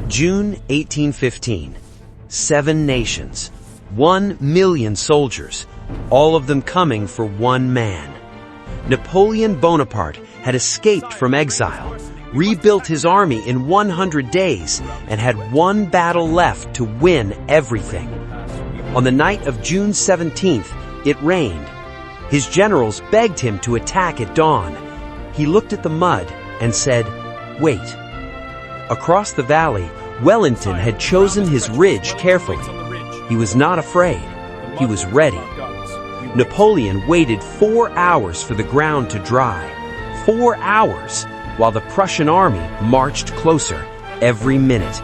June 1815. 7 nations, 1 million soldiers, all of them coming for one man. Napoleon Bonaparte had escaped from exile, rebuilt his army in 100 days, and had one battle left to win everything. On the night of June 17th, it rained. His generals begged him to attack at dawn. He looked at the mud and said, "Wait." Across the valley, Wellington had chosen his ridge carefully. He was not afraid. He was ready. Napoleon waited 4 hours for the ground to dry. 4 hours, while the Prussian army marched closer every minute.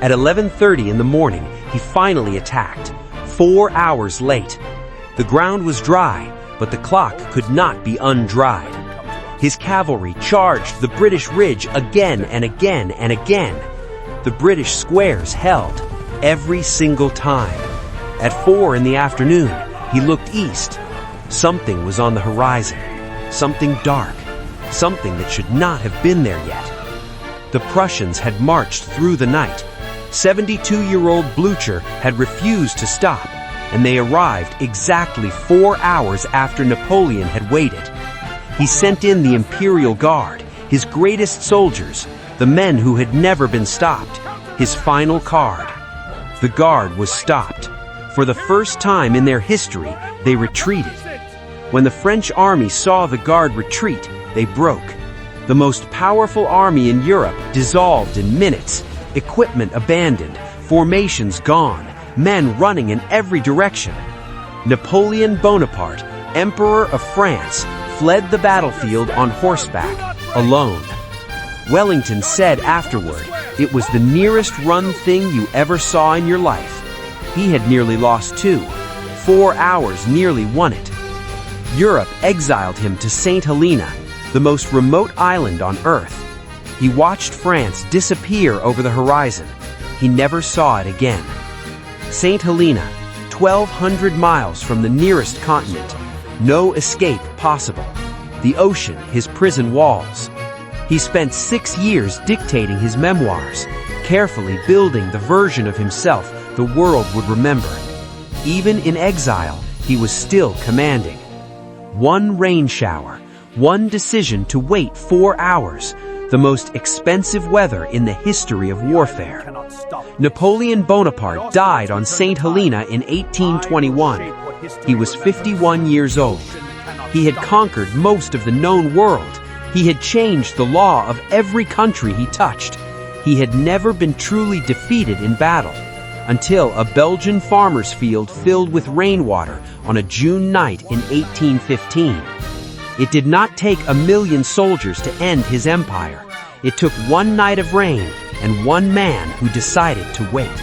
At 11:30 in the morning, he finally attacked. 4 hours late. The ground was dry, but the clock could not be undried. His cavalry charged the British ridge again and again and again. The British squares held every single time. At 4 in the afternoon, he looked east. Something was on the horizon. Something dark. Something that should not have been there yet. The Prussians had marched through the night. 72-year-old Blücher had refused to stop, and they arrived exactly 4 hours after Napoleon had waited. He sent in the Imperial Guard, his greatest soldiers, the men who had never been stopped, his final card. The Guard was stopped. For the first time in their history, they retreated. When the French army saw the Guard retreat, they broke. The most powerful army in Europe dissolved in minutes, equipment abandoned, formations gone, men running in every direction. Napoleon Bonaparte, Emperor of France, fled the battlefield on horseback, alone. Wellington said afterward, "It was the nearest run thing you ever saw in your life." He had nearly lost too. 4 hours nearly won it. Europe exiled him to St. Helena, the most remote island on Earth. He watched France disappear over the horizon. He never saw it again. St. Helena, 1,200 miles from the nearest continent. No escape possible. The ocean, his prison walls. He spent 6 years dictating his memoirs, carefully building the version of himself the world would remember. Even in exile, he was still commanding. One rain shower, one decision to wait 4 hours, the most expensive weather in the history of warfare. Napoleon Bonaparte died on St. Helena in 1821. He was 51 years old. He had conquered most of the known world. He had changed the law of every country he touched. He had never been truly defeated in battle, until a Belgian farmer's field filled with rainwater on a June night in 1815. It did not take 1 million soldiers to end his empire. It took one night of rain and one man who decided to wait.